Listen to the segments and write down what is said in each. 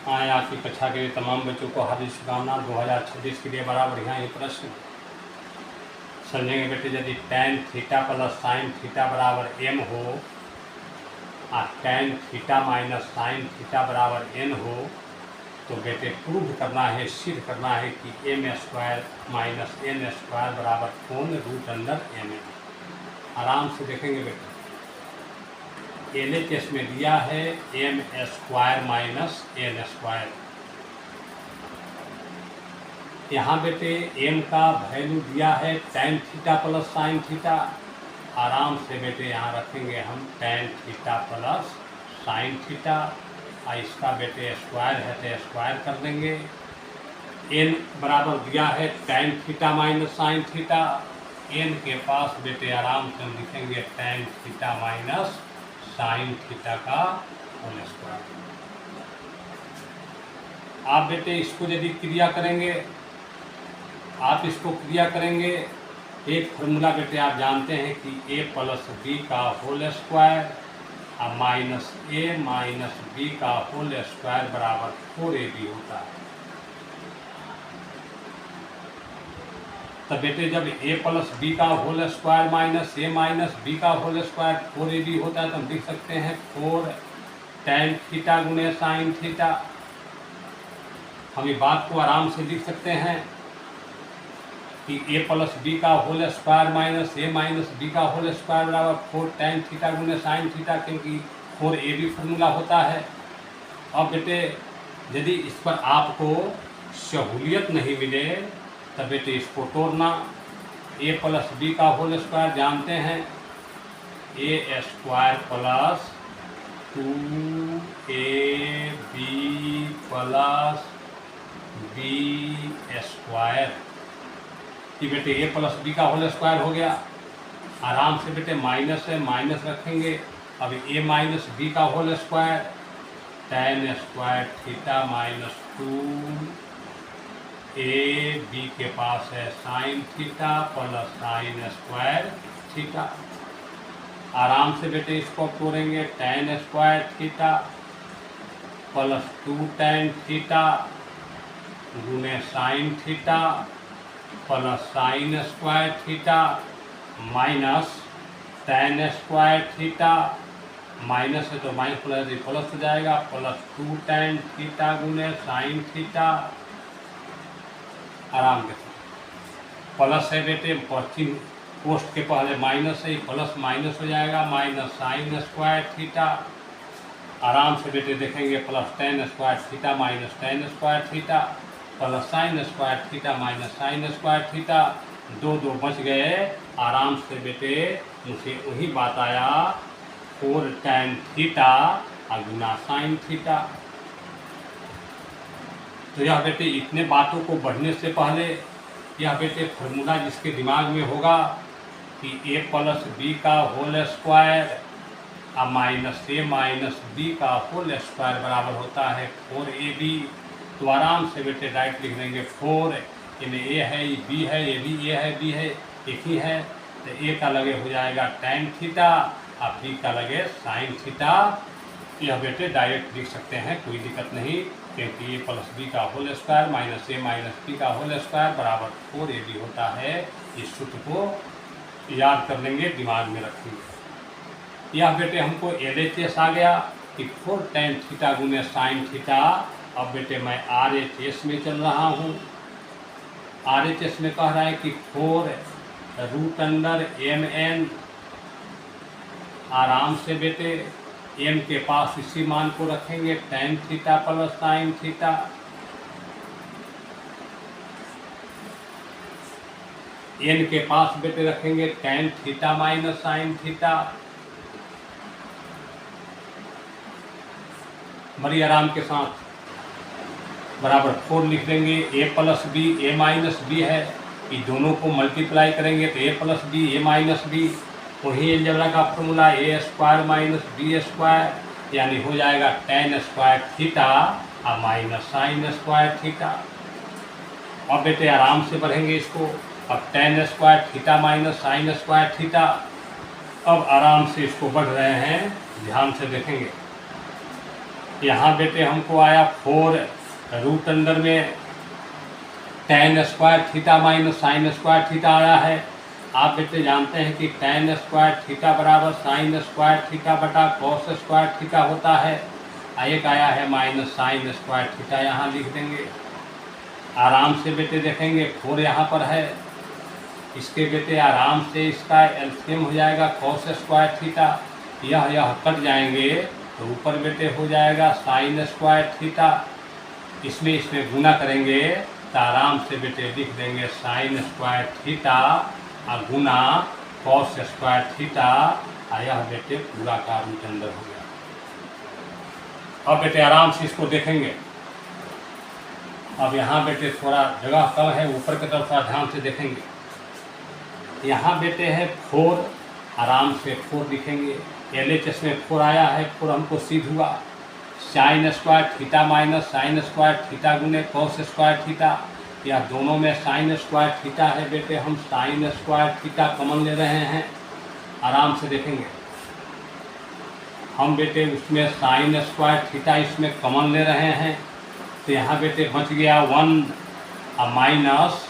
आज की कक्षा के लिए तमाम बच्चों को हार्दिक शुभकामना। 2026 के लिए बड़ा बढ़िया ये प्रश्न समझेंगे बेटे। यदि tan theta plus sine theta बराबर m हो और tan theta minus sine theta बराबर n हो तो बेटे प्रूव करना है, सिद्ध करना है कि m square minus n square बराबर कौन रूट अंडर m है। आराम से देखेंगे बेटे। LHS में दिया है m square minus n square. यहाँ बेटे m का वैल्यू दिया है tan theta plus sine theta. आराम से बेटे यहाँ रखेंगे हम tan theta plus sine theta और इसका बेटे स्क्वायर है तो स्क्वायर कर देंगे। n बराबर दिया है tan theta minus sine theta. n के पास बेटे आराम से हम लिखेंगे tan theta minus sine theta का होल स्क्वायर। आप बेटे इसको यदि क्रिया करेंगे, आप इसको क्रिया करेंगे, एक फॉर्मूला बेटे आप जानते हैं कि a प्लस बी का होल स्क्वायर और माइनस a माइनस बी का होल स्क्वायर बराबर 4ab होता है। तो बेटे जब a प्लस बी का whole square minus a minus B का होल स्क्वायर 4ab होता है तो हम लिख सकते हैं 4 tan थीटा गुणे साइन थीटा। हम ये बात को आराम से लिख सकते हैं कि a प्लस बी का whole square minus a minus B का होल स्क्वायर बराबर 4 tan थीटा गुणे साइन थीटा, क्योंकि 4ab फॉर्मूला होता है। अब बेटे यदि इस पर आपको सहूलियत नहीं मिले तब बेटे इसको तोड़ना। a प्लस बी का होल स्क्वायर जानते हैं a square plus 2ab plus B square कि बेटे a प्लस बी का होल स्क्वायर हो गया। आराम से बेटे माइनस है, माइनस रखेंगे। अब a माइनस बी का whole square tan square theta minus 2ab के पास है sine theta plus sine square theta. आराम से बेटे इसको तोड़ेंगे। tan square theta plus 2 tan theta गुणे sine theta plus sine square theta minus tan square theta, minus है तो माइनस प्लस हो जाएगा, प्लस 2 tan थीटा गुणे साइन थीटा। आराम के प्लस है बेटे, पश्चिम पोस्ट के पहले माइनस है, प्लस माइनस हो जाएगा, माइनस साइन स्क्वायर थीटा। आराम से बेटे देखेंगे plus tan square theta minus tan square theta plus sine square theta minus sine square theta. दो दो बच गए। आराम से बेटे मुझे वही बात आया 4 tan थीटा और गुना साइन थीटा। तो यह बेटे इतने बातों को बढ़ने से पहले यह बेटे फॉर्मूला जिसके दिमाग में होगा कि a प्लस बी का होल स्क्वायर और माइनस a माइनस बी का होल स्क्वायर बराबर होता है 4ab। तो आराम से बेटे डायरेक्ट लिख देंगे 4, इनमें a है, b है, ये भी a है, b है, एक ही है। तो a का लगे हो जाएगा tan थीटा और b का लगे साइन थीटा। यह बेटे डायरेक्ट लिख सकते हैं, कोई दिक्कत नहीं, क्योंकि a प्लस बी का whole square minus a minus B का होल स्क्वायर बराबर 4ab होता है। इस सूत्र को याद कर लेंगे, दिमाग में रखेंगे। यह बेटे हमको LHS आ गया कि 4 tan थीटा गुने साइन थीटा। अब बेटे मैं RHS में चल रहा हूँ। RHS में कह रहा है कि 4 रूट अंडर mn। आराम से बेटे m के पास इसी मान को रखेंगे tan theta plus sine theta. n के पास बेटे रखेंगे tan theta minus sine theta. बड़ी आराम के साथ बराबर 4 लिख देंगे। a plus B a minus B है, ये दोनों को मल्टीप्लाई करेंगे तो a plus B a minus B, वही अलजेब्रा का formula a square minus B square, यानी हो जाएगा tan स्क्वायर थीटा और माइनस साइन स्क्वायर थीटा। अब बेटे आराम से बढ़ेंगे इसको। अब tan square theta minus sine square theta. अब आराम से इसको बढ़ रहे हैं, ध्यान से देखेंगे। यहाँ बेटे हमको आया 4 रूट अंडर में tan square theta minus sine square theta आया है। आप बेटे जानते हैं कि tan स्क्वायर थीटा बराबर साइन स्क्वायर थीटा बटा कॉस स्क्वायर थीटा होता है। एक आया है माइनस साइन स्क्वायर थीटा, यहाँ लिख देंगे। आराम से बेटे देखेंगे 4 यहाँ पर है, इसके बेटे आराम से इसका एलसीएम हो जाएगा कॉस स्क्वायर थीटा, यह कट जाएंगे तो ऊपर बेटे हो जाएगा साइन स्क्वायर थीटा। इसमें गुना करेंगे तो आराम से बेटे लिख देंगे साइन स्क्वायर थीटा और गुना कॉस स्क्वायर थीटा, यह बेटे पूरा का रूट अंडर हो गया। अब बेटे आराम से इसको देखेंगे। अब यहाँ बेटे थोड़ा जगह कम है, ऊपर की तरफ थोड़ा ध्यान से देखेंगे। यहाँ बेटे है 4, आराम से 4 लिखेंगे। LHS में 4 आया है, 4 हमको सिद्ध हुआ। Sign square theta minus sine square theta गुने कॉस स्क्वायर थीटा, या दोनों में साइन स्क्वायर थीटा है बेटे, हम साइन स्क्वायर थीटा कॉमन ले रहे हैं। आराम से देखेंगे हम बेटे उसमें साइन स्क्वायर थीटा इसमें कॉमन ले रहे हैं, तो यहाँ बेटे बच गया 1 और माइनस,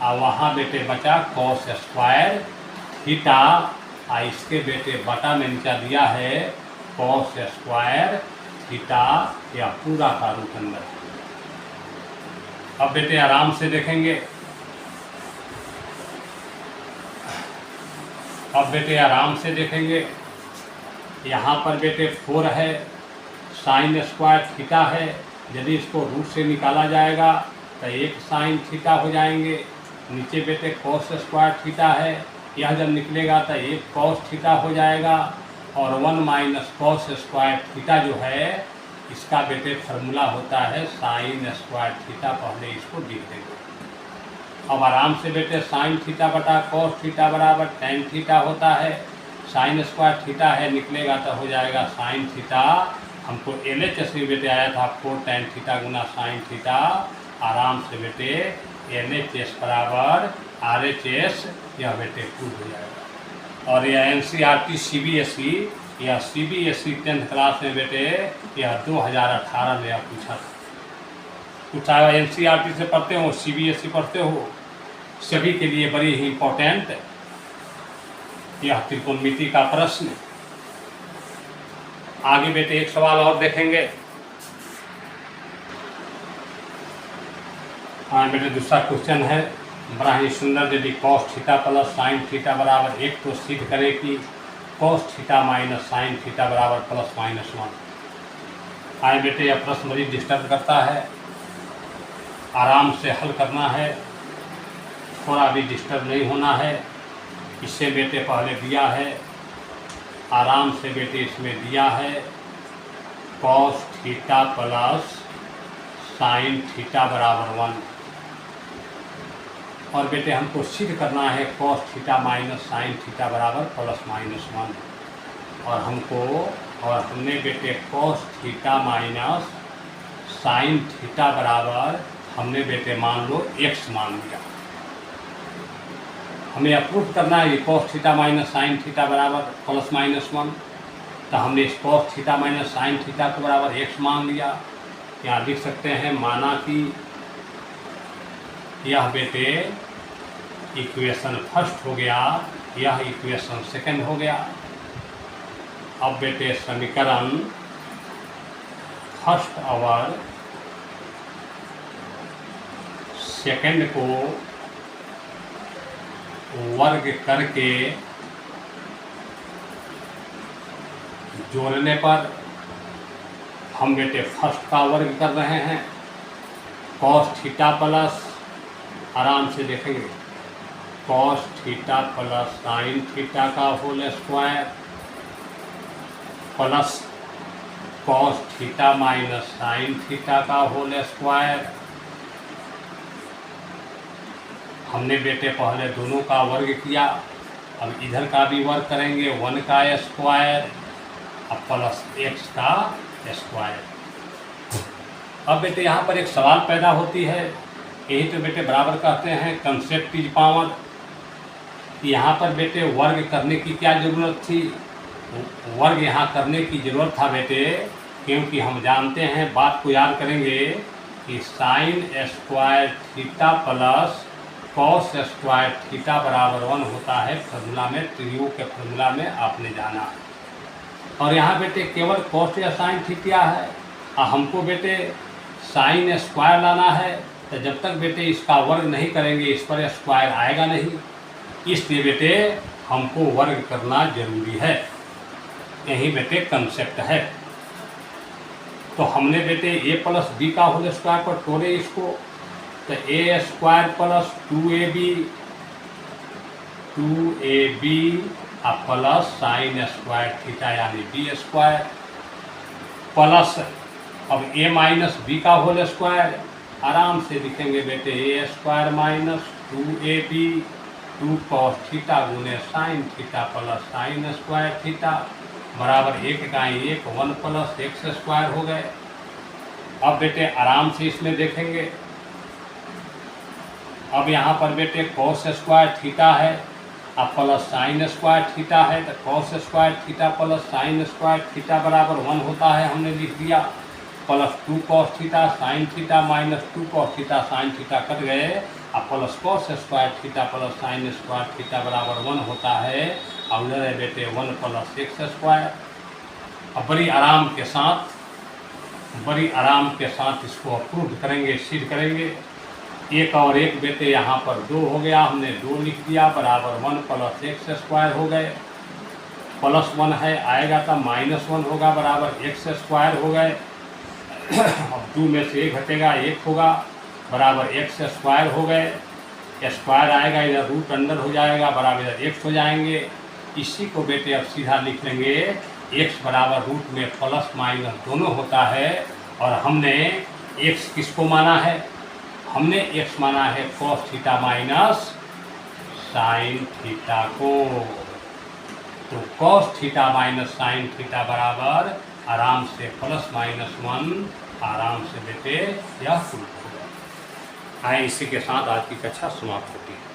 और वहाँ बेटे बचा कॉस स्क्वायर थीटा, और इसके बेटे बटा में नीचा दिया है कॉस स्क्वायर थीटा, या पूरा का रूट अंडर। अब बेटे आराम से देखेंगे। अब बेटे आराम से देखेंगे, यहाँ पर बेटे 4 है, साइन स्क्वायर थीटा है, यदि इसको रूट से निकाला जाएगा तो 1 साइन थीटा हो जाएंगे। नीचे बेटे कॉस स्क्वायर थीटा है, यह जब निकलेगा तो 1 कॉस थीटा हो जाएगा, और 1 माइनस कॉस स्क्वायर थीटा जो है इसका बेटे फार्मूला होता है साइन स्क्वायर थीटा। पहले इसको लिख देंगे। अब आराम से बेटे साइन थीटा बटा कॉस थीटा बराबर tan थीटा होता है। साइन स्क्वायर थीटा है, निकलेगा तो हो जाएगा साइन थीटा। हमको LHS में बेटे आया था 4 tan थीटा गुना साइन थीटा। आराम से बेटे LHS बराबर RHS, यह बेटे प्रूव हो जाएगा। और यह NCERT CBSE, यह CBSE 10th क्लास में बेटे यह 2018 में यह पूछा था। कुछ NCERT से पढ़ते हो, CBSE पढ़ते हो, सभी के लिए बड़ी ही इम्पोर्टेंट यह त्रिकोणमिति का प्रश्न। आगे बेटे एक सवाल और देखेंगे। हाँ बेटे दूसरा क्वेश्चन है, बड़ा ही सुंदर। यदि cos theta plus sine theta बराबर 1 तो सिद्ध करें कि cos theta minus sine theta बराबर प्लस माइनस 1। आए बेटे यह प्रश्न बड़ी डिस्टर्ब करता है, आराम से हल करना है, थोड़ा भी डिस्टर्ब नहीं होना है। इससे बेटे पहले दिया है, आराम से बेटे इसमें दिया है cos theta plus sine theta बराबर 1, और बेटे हमको सिद्ध करना है cos theta minus sine theta बराबर प्लस माइनस 1। और हमने बेटे cos theta minus sine theta बराबर हमने बेटे मान लो x मान लिया। हमें अप्रूव करना है cos theta minus sine theta बराबर प्लस माइनस 1, तो हमने इस cos theta minus sine theta को बराबर x मान लिया। यहाँ लिख सकते हैं, माना कि यह बेटे इक्वेशन फर्स्ट हो गया, यह इक्वेशन सेकंड हो गया। अब बेटे समीकरण फर्स्ट और सेकंड को वर्ग करके जोड़ने पर हम बेटे फर्स्ट का वर्ग कर रहे हैं। कॉस थीटा प्लस, आराम से देखेंगे, cos theta plus sine theta का whole square plus cos theta minus sine theta का होल स्क्वायर। हमने बेटे पहले दोनों का वर्ग किया, अब इधर का भी वर्ग करेंगे, 1 का स्क्वायर अब प्लस x का स्क्वायर। अब बेटे यहाँ पर एक सवाल पैदा होती है, यही तो बेटे बराबर कहते हैं कंसेप्ट इज पावर। यहाँ पर बेटे वर्ग करने की क्या ज़रूरत थी? वर्ग यहाँ करने की ज़रूरत था बेटे क्योंकि हम जानते हैं, बात को याद करेंगे कि sign square theta plus cos square theta बराबर 1 होता है फॉर्मूला में, त्रिभुज के फॉर्मूला में आपने जाना है। और यहाँ बेटे केवल कॉस या साइन थीटा है, और हमको बेटे साइन स्क्वायर लाना है, तो जब तक बेटे इसका वर्ग नहीं करेंगे इस पर स्क्वायर आएगा नहीं, इसलिए बेटे हमको वर्ग करना जरूरी है। यही बेटे कंसेप्ट है। तो हमने बेटे ए प्लस बी का होल स्क्वायर पर तोड़े इसको, तो a square plus 2ab plus sine square theta यानी बी स्क्वायर प्लस अब ए माइनस बी का होल स्क्वायर, आराम से लिखेंगे बेटे a square minus 2ab 2 cos theta गुने sine theta plus sine square theta बराबर 1 का 1 1 प्लस एक्स स्क्वायर हो गए। अब बेटे आराम से इसमें देखेंगे, अब यहाँ पर बेटे कॉस स्क्वायर थीटा है अब प्लस साइन स्क्वायर थीटा है, तो cos square theta plus sine square theta बराबर 1 होता है, हमने लिख दिया, plus 2 cos theta sine theta minus 2 cos theta sine theta cut गए, अब plus cos square theta plus sine square theta बराबर 1 होता है, और उधर है बेटे 1 प्लस एक्स स्क्वायर। अब बड़ी आराम के साथ इसको अप्रूव करेंगे, सिद्ध करेंगे। एक और एक बेटे यहाँ पर 2 हो गया, हमने 2 लिख दिया बराबर 1 प्लस एक्स स्क्वायर हो गए, प्लस 1 है आएगा तो माइनस 1 होगा बराबर एक्स स्क्वायर हो गए। अब 2 में से 1 घटेगा 1 होगा बराबर एक्स स्क्वायर हो गए, स्क्वायर आएगा इधर रूट अंडर हो जाएगा बराबर इधर एक्स हो जाएंगे। इसी को बेटे अब सीधा लिख लेंगे एक्स बराबर रूट में प्लस माइनस दोनों होता है, और हमने एक्स किसको माना है, हमने एक्स माना है cos theta minus sine theta को, तो cos theta minus sine theta बराबर आराम से प्लस माइनस 1 आराम से बेटे यह प्रूफ हो गया। आए इसी के साथ आज की कक्षा समाप्त होती है।